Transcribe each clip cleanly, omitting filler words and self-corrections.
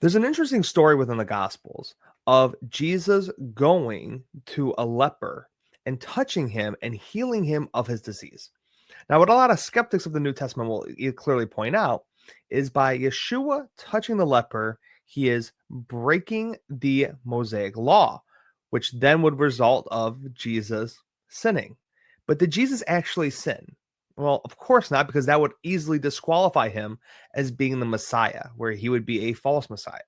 There's an interesting story within the Gospels of Jesus going to a leper and touching him and healing him of his disease. Now, what a lot of skeptics of the New Testament will clearly point out is by Yeshua touching the leper, he is breaking the Mosaic law, which then would result of Jesus sinning. But did Jesus actually sin? Well, of course not, because that would easily disqualify him as being the Messiah, where he would be a false Messiah.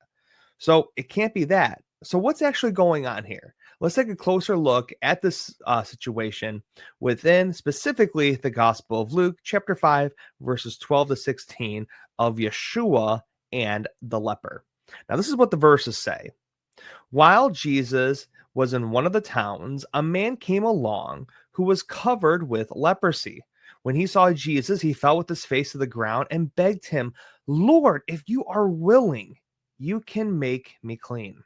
So it can't be that. So what's actually going on here? Let's take a closer look at this situation within specifically the Gospel of Luke, chapter 5, verses 12 to 16 of Yeshua and the leper. Now, this is what the verses say. While Jesus was in one of the towns, a man came along who was covered with leprosy. When he saw Jesus, he fell with his face to the ground and begged him, "Lord, if you are willing, you can make me clean."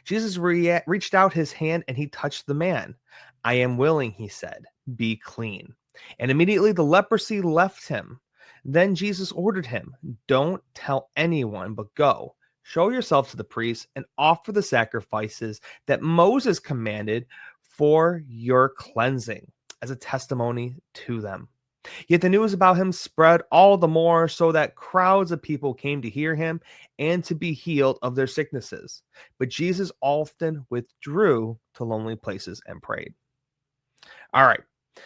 Jesus reached out his hand and he touched the man. "I am willing," he said, "be clean." And immediately the leprosy left him. Then Jesus ordered him, "Don't tell anyone, but go, show yourself to the priests and offer the sacrifices that Moses commanded for your cleansing as a testimony to them." Yet the news about him spread all the more, so that crowds of people came to hear him and to be healed of their sicknesses. But Jesus often withdrew to lonely places and prayed. All right.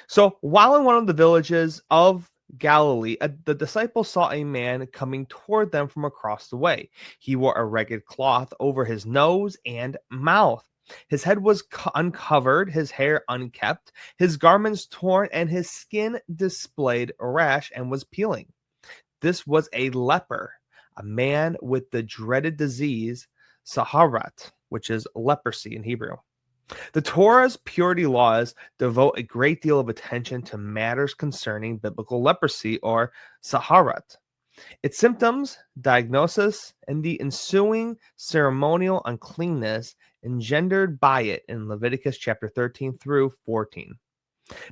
So while in one of the villages of Galilee, the disciples saw a man coming toward them from across the way. He wore a ragged cloth over his nose and mouth. His head was uncovered, his hair unkempt, his garments torn, and his skin displayed a rash and was peeling. This was a leper, a man with the dreaded disease, Saharat, which is leprosy in Hebrew. The Torah's purity laws devote a great deal of attention to matters concerning biblical leprosy or Saharat. Its symptoms, diagnosis, and the ensuing ceremonial uncleanness engendered by it in Leviticus chapter 13 through 14.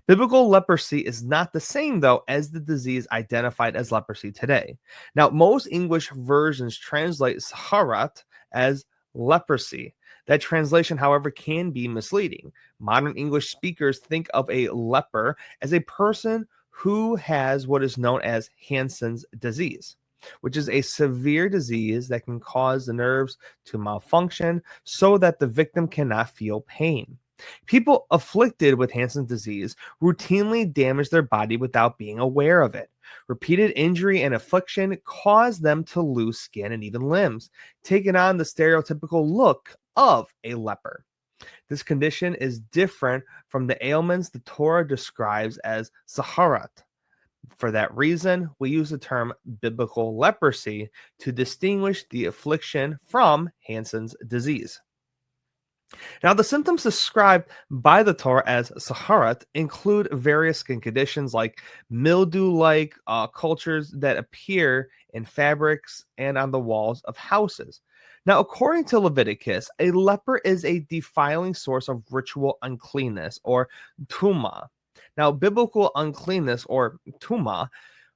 Biblical leprosy is not the same, though, as the disease identified as leprosy today. Now, most English versions translate Saharat as leprosy. That translation, however, can be misleading. Modern English speakers think of a leper as a person who has what is known as Hansen's disease, which is a severe disease that can cause the nerves to malfunction so that the victim cannot feel pain. People afflicted with Hansen's disease routinely damage their body without being aware of it. Repeated injury and affliction cause them to lose skin and even limbs, taking on the stereotypical look of a leper. This condition is different from the ailments the Torah describes as Saharat. For that reason, we use the term biblical leprosy to distinguish the affliction from Hansen's disease. Now, the symptoms described by the Torah as Saharat include various skin conditions like mildew-like cultures that appear in fabrics and on the walls of houses. Now, according to Leviticus, a leper is a defiling source of ritual uncleanness or tuma. Now, biblical uncleanness or tuma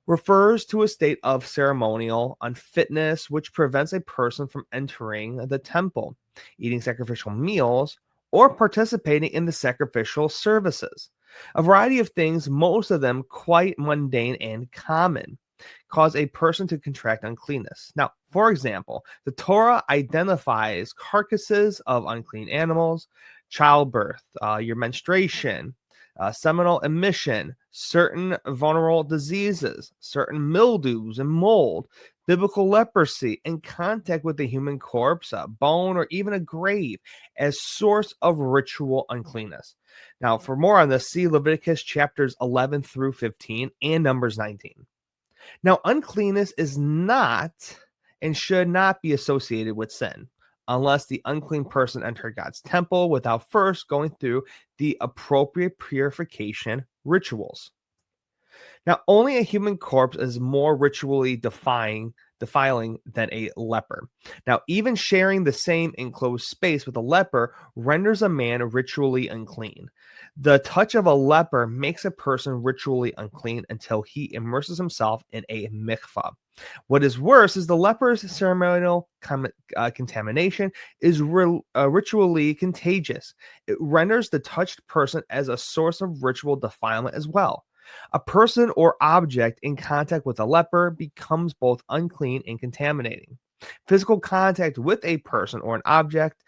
refers to a state of ceremonial unfitness which prevents a person from entering the temple, eating sacrificial meals, or participating in the sacrificial services. A variety of things, most of them quite mundane and common, cause a person to contract uncleanness. Now, for example, the Torah identifies carcasses of unclean animals, childbirth, your menstruation, seminal emission, certain vulnerable diseases, certain mildews and mold, biblical leprosy, and contact with a human corpse, a bone, or even a grave as source of ritual uncleanness. Now, for more on this, see Leviticus chapters 11 through 15 and Numbers 19. Now, uncleanness is not and should not be associated with sin, unless the unclean person entered God's temple without first going through the appropriate purification rituals. Now, only a human corpse is more ritually defiling than a leper. Now, even sharing the same enclosed space with a leper renders a man ritually unclean. The touch of a leper makes a person ritually unclean until he immerses himself in a mikvah. What is worse is the leper's ceremonial contamination is ritually contagious. It renders the touched person as a source of ritual defilement as well. A person or object in contact with a leper becomes both unclean and contaminating. Physical contact with a person or an object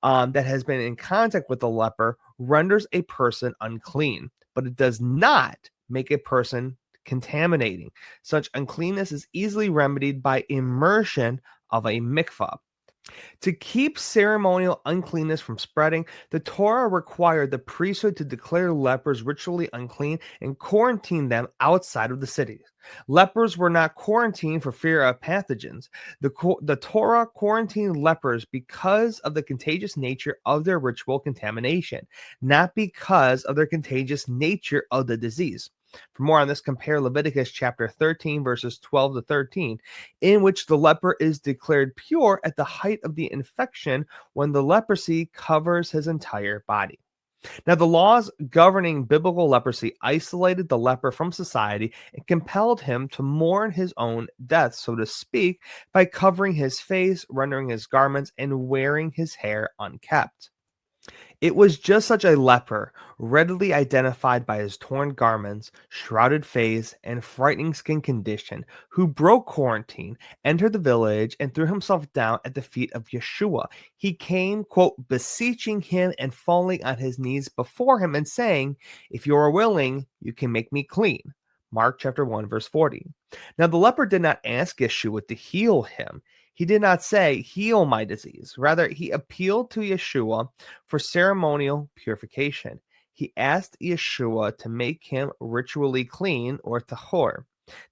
that has been in contact with a leper renders a person unclean, but it does not make a person contaminating. Such uncleanness is easily remedied by immersion of a mikvah. To keep ceremonial uncleanness from spreading, the Torah required the priesthood to declare lepers ritually unclean and quarantine them outside of the cities. Lepers were not quarantined for fear of pathogens. The Torah quarantined lepers because of the contagious nature of their ritual contamination, not because of their contagious nature of the disease. For more on this, compare Leviticus chapter 13, verses 12 to 13, in which the leper is declared pure at the height of the infection when the leprosy covers his entire body. Now, the laws governing biblical leprosy isolated the leper from society and compelled him to mourn his own death, so to speak, by covering his face, rendering his garments, and wearing his hair unkept. It was just such a leper, readily identified by his torn garments, shrouded face, and frightening skin condition, who broke quarantine, entered the village, and threw himself down at the feet of Yeshua. He came, quote, beseeching him and falling on his knees before him and saying, "If you are willing, you can make me clean." Mark chapter 1, verse 40. Now, the leper did not ask Yeshua to heal him. He did not say, "Heal my disease." Rather, he appealed to Yeshua for ceremonial purification. He asked Yeshua to make him ritually clean, or tahor.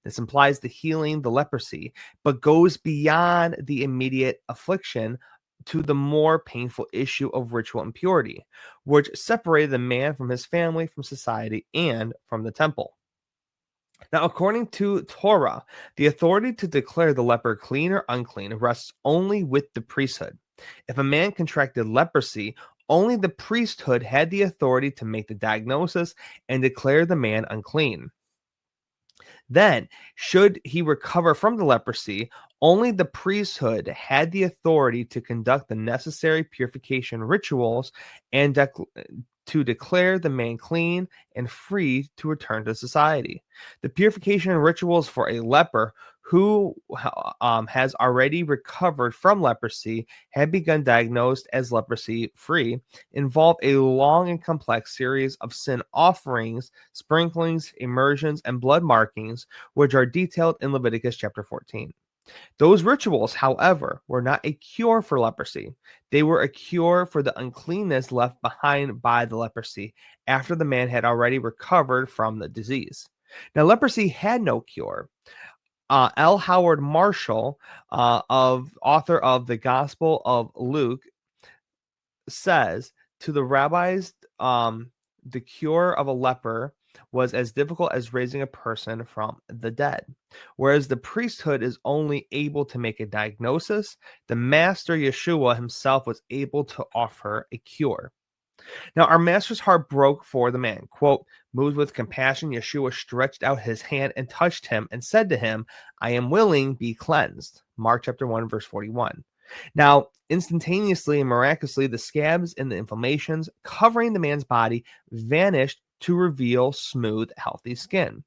This implies the healing the leprosy, but goes beyond the immediate affliction to the more painful issue of ritual impurity, which separated the man from his family, from society, and from the temple. Now, according to Torah, the authority to declare the leper clean or unclean rests only with the priesthood. If a man contracted leprosy, only the priesthood had the authority to make the diagnosis and declare the man unclean. Then, should he recover from the leprosy, only the priesthood had the authority to conduct the necessary purification rituals and to declare the man clean and free to return to society. The purification rituals for a leper who has already recovered from leprosy, had begun diagnosed as leprosy free, involve a long and complex series of sin offerings, sprinklings, immersions, and blood markings, which are detailed in Leviticus chapter 14. Those rituals, however, were not a cure for leprosy. They were a cure for the uncleanness left behind by the leprosy after the man had already recovered from the disease. Now, leprosy had no cure. L. Howard Marshall, author of the Gospel of Luke, says to the rabbis, the cure of a leper was as difficult as raising a person from the dead. Whereas the priesthood is only able to make a diagnosis, the master Yeshua himself was able to offer a cure. Now, our master's heart broke for the man. Quote, moved with compassion, Yeshua stretched out his hand and touched him and said to him, "I am willing, be cleansed." Mark chapter 1, verse 41. Now, instantaneously and miraculously, the scabs and the inflammations covering the man's body vanished to reveal smooth, healthy skin.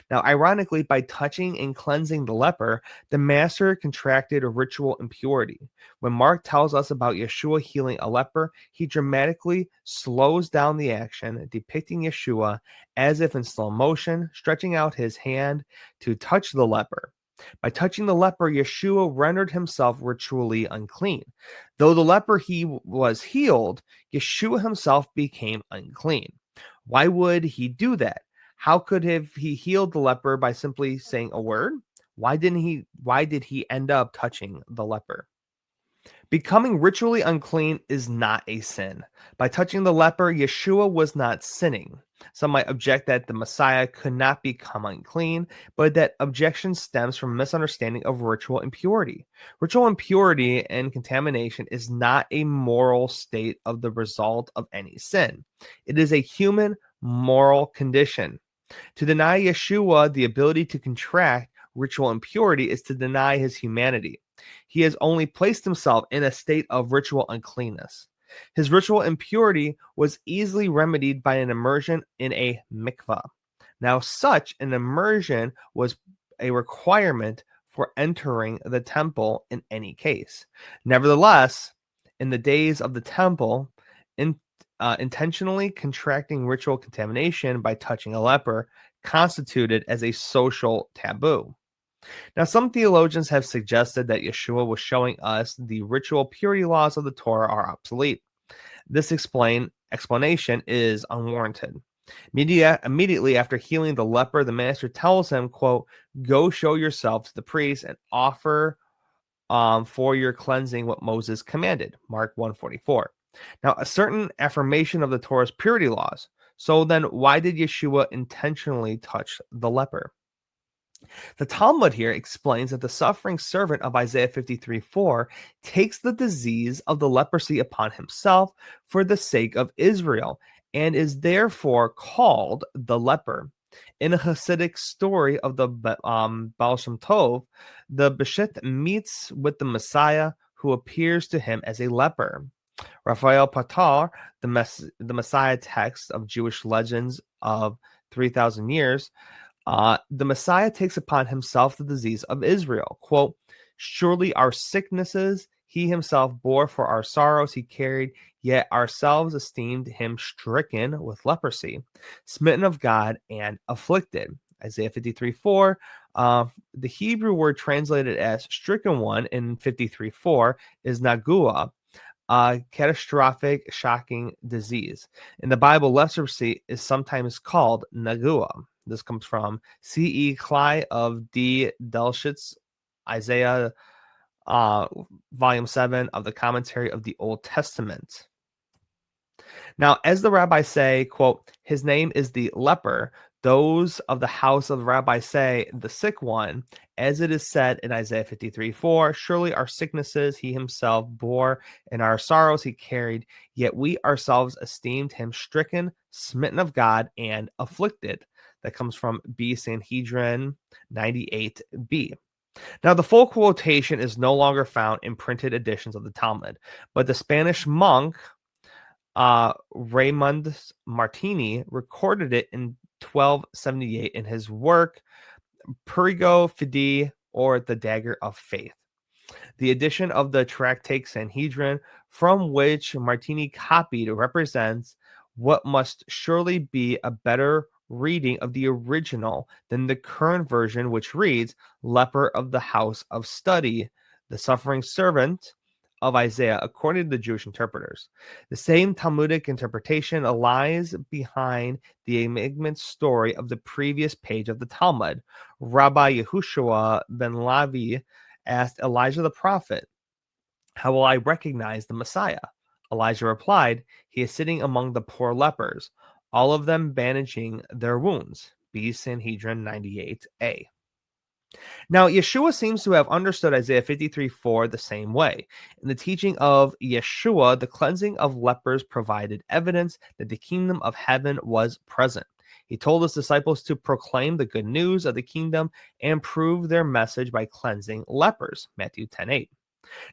Now, ironically, by touching and cleansing the leper, the master contracted a ritual impurity. When Mark tells us about Yeshua healing a leper, he dramatically slows down the action, depicting Yeshua as if in slow motion, stretching out his hand to touch the leper. By touching the leper, Yeshua rendered himself ritually unclean. Though the leper he was healed, Yeshua himself became unclean. Why would he do that? How could he healed the leper by simply saying a word? Why did he end up touching the leper? Becoming ritually unclean is not a sin. By touching the leper, Yeshua was not sinning. Some might object that the Messiah could not become unclean, but that objection stems from a misunderstanding of ritual impurity. Ritual impurity and contamination is not a moral state of the result of any sin. It is a human moral condition. To deny Yeshua the ability to contract ritual impurity is to deny his humanity. He has only placed himself in a state of ritual uncleanness. His ritual impurity was easily remedied by an immersion in a mikvah. Now, such an immersion was a requirement for entering the temple in any case. Nevertheless, in the days of the temple, in, intentionally contracting ritual contamination by touching a leper constituted as a social taboo. Now, some theologians have suggested that Yeshua was showing us the ritual purity laws of the Torah are obsolete. This explanation is unwarranted. Immediately after healing the leper, the master tells him, quote, "Go show yourself to the priest and offer for your cleansing what Moses commanded." Mark 1:44. Now, a certain affirmation of the Torah's purity laws. So then, why did Yeshua intentionally touch the leper? The Talmud here explains that the suffering servant of Isaiah 53:4 takes the disease of the leprosy upon himself for the sake of Israel and is therefore called the leper. In a Hasidic story of the Baal Shem Tov, the Beshit meets with the Messiah who appears to him as a leper. Raphael Patar, the Messiah text of Jewish legends of 3,000 years, the Messiah takes upon himself the disease of Israel. Quote, "Surely our sicknesses he himself bore, for our sorrows he carried, yet ourselves esteemed him stricken with leprosy, smitten of God, and afflicted." Isaiah 53:4. The Hebrew word translated as stricken one in 53:4 is nagua, a catastrophic, shocking disease. In the Bible, leprosy is sometimes called nagua. This comes from C.E. Cly of D. Delshitz, Isaiah, Volume 7 of the Commentary of the Old Testament. Now, as the rabbis say, quote, "His name is the leper," those of the house of the rabbi say, "the sick one," as it is said in Isaiah 53:4, "Surely our sicknesses he himself bore, and our sorrows he carried, yet we ourselves esteemed him stricken, smitten of God, and afflicted." That comes from B. Sanhedrin 98b. Now, the full quotation is no longer found in printed editions of the Talmud, but the Spanish monk Raymond Martini recorded it in 1278 in his work Perigo Fidei, or the Dagger of Faith. The edition of the Tractate Sanhedrin from which Martini copied represents what must surely be a better reading of the original than the current version, which reads, "Leper of the house of study, the suffering servant of Isaiah," according to the Jewish interpreters. The same Talmudic interpretation lies behind the enigmatic story of the previous page of the Talmud. Rabbi Yehoshua ben Levi asked Elijah the prophet, "How will I recognize the Messiah?" Elijah replied, "He is sitting among the poor lepers, all of them bandaging their wounds." B. Sanhedrin 98a. Now, Yeshua seems to have understood Isaiah 53:4 the same way. In the teaching of Yeshua, the cleansing of lepers provided evidence that the kingdom of heaven was present. He told his disciples to proclaim the good news of the kingdom and prove their message by cleansing lepers. Matthew 10:8.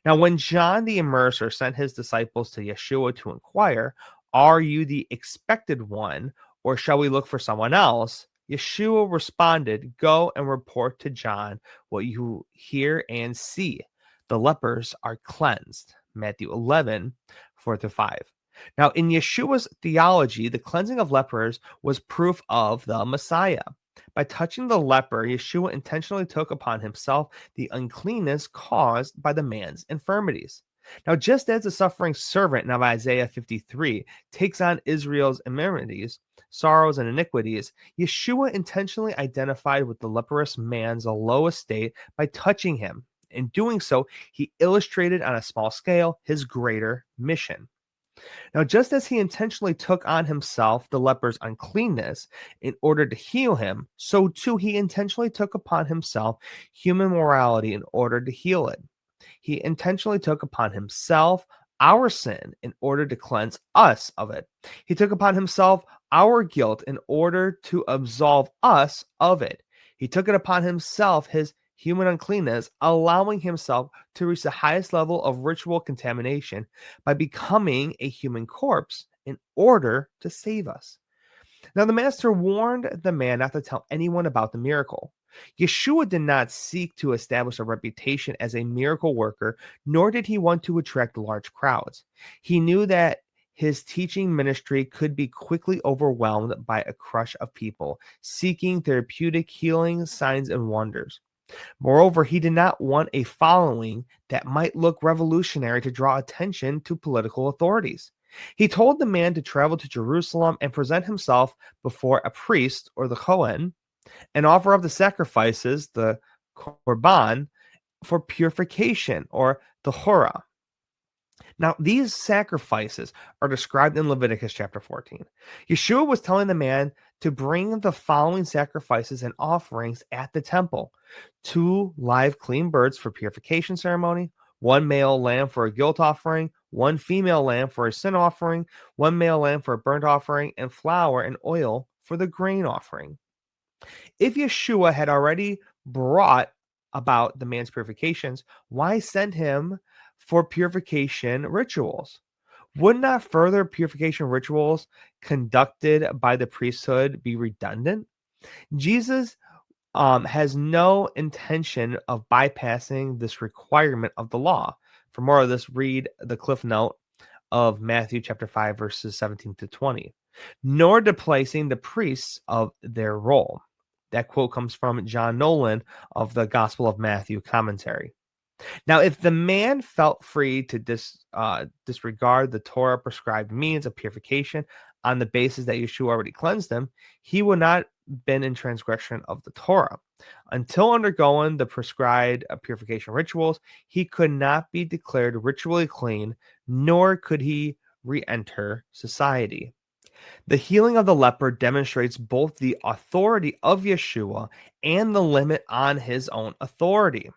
Now, when John the Immerser sent his disciples to Yeshua to inquire, "Are you the expected one, or shall we look for someone else?" Yeshua responded, "Go and report to John what you hear and see. The lepers are cleansed." Matthew 11, 4-5. Now, in Yeshua's theology, the cleansing of lepers was proof of the Messiah. By touching the leper, Yeshua intentionally took upon himself the uncleanness caused by the man's infirmities. Now, just as the suffering servant of Isaiah 53 takes on Israel's infirmities, sorrows, and iniquities, Yeshua intentionally identified with the leprous man's low estate by touching him. In doing so, he illustrated on a small scale his greater mission. Now, just as he intentionally took on himself the leper's uncleanness in order to heal him, so too he intentionally took upon himself human morality in order to heal it. He intentionally took upon himself our sin in order to cleanse us of it. He took upon himself our guilt in order to absolve us of it. He took it upon himself, his human uncleanness, allowing himself to reach the highest level of ritual contamination by becoming a human corpse in order to save us. Now, the master warned the man not to tell anyone about the miracle. Yeshua did not seek to establish a reputation as a miracle worker, nor did he want to attract large crowds. He knew that his teaching ministry could be quickly overwhelmed by a crush of people seeking therapeutic healing, signs, and wonders. Moreover, he did not want a following that might look revolutionary to draw attention to political authorities. He told the man to travel to Jerusalem and present himself before a priest or the Kohen and offer up the sacrifices, the korban, for purification or the hora. Now, these sacrifices are described in Leviticus chapter 14. Yeshua was telling the man to bring the following sacrifices and offerings at the temple: 2 live clean birds for purification ceremony, 1 male lamb for a guilt offering, 1 female lamb for a sin offering, 1 male lamb for a burnt offering, and flour and oil for the grain offering. If Yeshua had already brought about the man's purifications, why send him for purification rituals? Would not further purification rituals conducted by the priesthood be redundant? Jesus has no intention of bypassing this requirement of the law. For more of this, read the cliff note of Matthew chapter 5, verses 17 to 20, nor displacing the priests of their role. That quote comes from John Nolan of the Gospel of Matthew commentary. Now, if the man felt free to disregard the Torah prescribed means of purification on the basis that Yeshua already cleansed him, he would not been in transgression of the Torah. Until undergoing the prescribed purification rituals, he could not be declared ritually clean, nor could he re-enter society. The healing of the leper demonstrates both the authority of Yeshua and the limit on his own authority.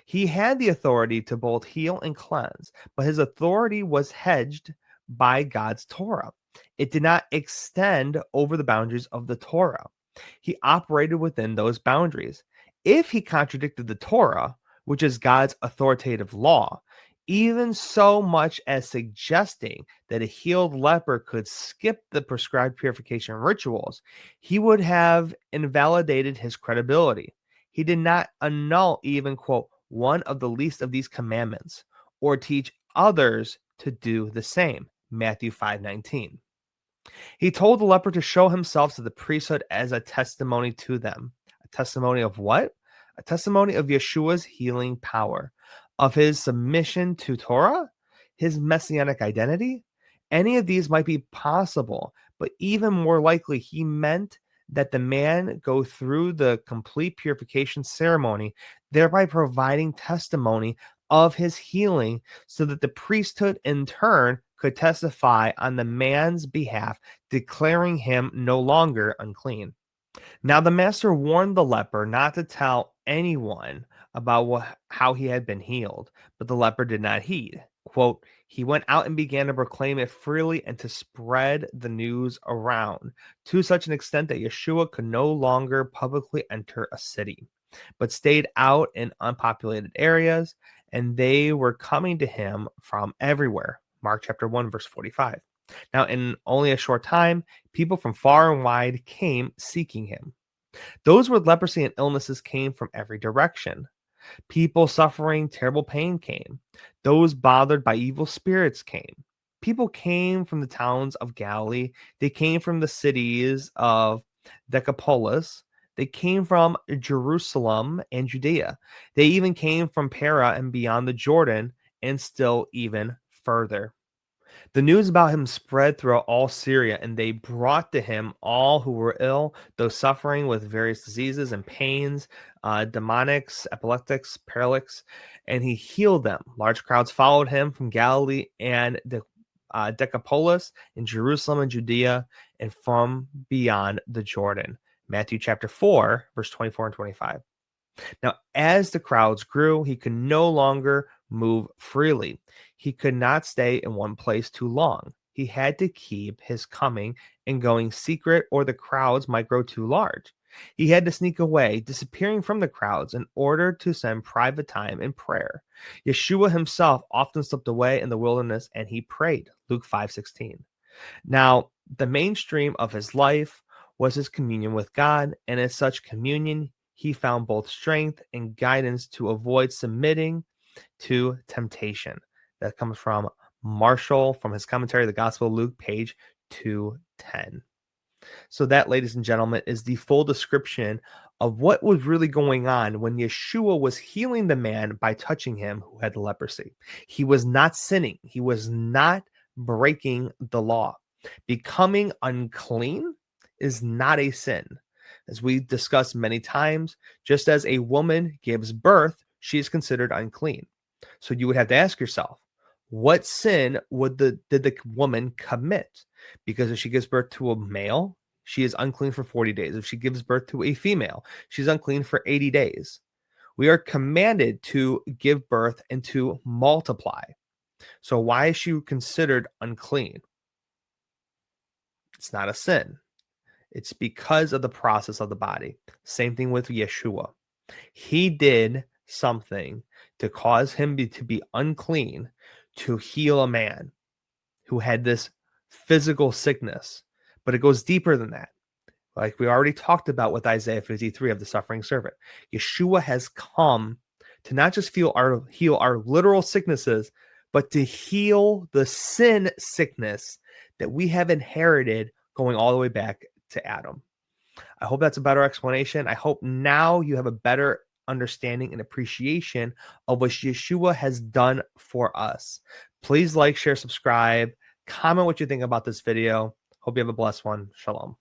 He had the authority to both heal and cleanse, but his authority was hedged by God's Torah. It did not extend over the boundaries of the Torah. He operated within those boundaries. If he contradicted the Torah, which is God's authoritative law, even so much as suggesting that a healed leper could skip the prescribed purification rituals, he would have invalidated his credibility. He did not annul even, quote, one of the least of these commandments, or teach others to do the same. Matthew 5:19. He told the leper to show himself to the priesthood as a testimony to them. A testimony of what? A testimony of Yeshua's healing power, of his submission to Torah, his messianic identity. Any of these might be possible, but even more likely, he meant that the man go through the complete purification ceremony, thereby providing testimony of his healing so that the priesthood in turn could testify on the man's behalf, declaring him no longer unclean. Now the master warned the leper not to tell anyone about how he had been healed, but the leper did not heed. Quote, he went out and began to proclaim it freely and to spread the news around to such an extent that Yeshua could no longer publicly enter a city, but stayed out in unpopulated areas, and they were coming to him from everywhere. Mark chapter 1, verse 45. Now, in only a short time, people from far and wide came seeking him. Those with leprosy and illnesses came from every direction. People suffering terrible pain came. Those bothered by evil spirits came. People came from the towns of Galilee. They came from the cities of Decapolis. They came from Jerusalem and Judea. They even came from Pera and beyond the Jordan, and still even further. The news about him spread throughout all Syria, and they brought to him all who were ill, those suffering with various diseases and pains, demonics, epileptics, paralytics, and he healed them. Large crowds followed him from Galilee and Decapolis, in Jerusalem and Judea, and from beyond the Jordan. Matthew chapter 4, verse 24 and 25. Now, as the crowds grew, he could no longer move freely. He could not stay in one place too long. He had to keep his coming and going secret, or the crowds might grow too large. He had to sneak away, disappearing from the crowds in order to spend private time in prayer. Yeshua himself often slipped away in the wilderness and he prayed. Luke 5:16. Now, the mainstream of his life was his communion with God, and in such communion, he found both strength and guidance to avoid submitting to temptation. That comes from Marshall from his commentary, The Gospel of Luke, page 210. So that, ladies and gentlemen, is the full description of what was really going on when Yeshua was healing the man by touching him who had leprosy. He was not sinning. He was not breaking the law. Becoming unclean is not a sin. As we discussed many times, just as a woman gives birth, she is considered unclean. So you would have to ask yourself, what sin did the woman commit? Because if she gives birth to a male, she is unclean for 40 days. If she gives birth to a female, she's unclean for 80 days. We are commanded to give birth and to multiply. So why is she considered unclean? It's not a sin. It's because of the process of the body. Same thing with Yeshua. He did something to cause him to be unclean, to heal a man who had this physical sickness. But it goes deeper than that. Like we already talked about with Isaiah 53 of the suffering servant. Yeshua has come to not just heal our literal sicknesses, but to heal the sin sickness that we have inherited going all the way back to Adam. I hope that's a better explanation. I hope now you have a better understanding and appreciation of what Yeshua has done for us. Please like, share, subscribe, comment what you think about this video. Hope you have a blessed one. Shalom.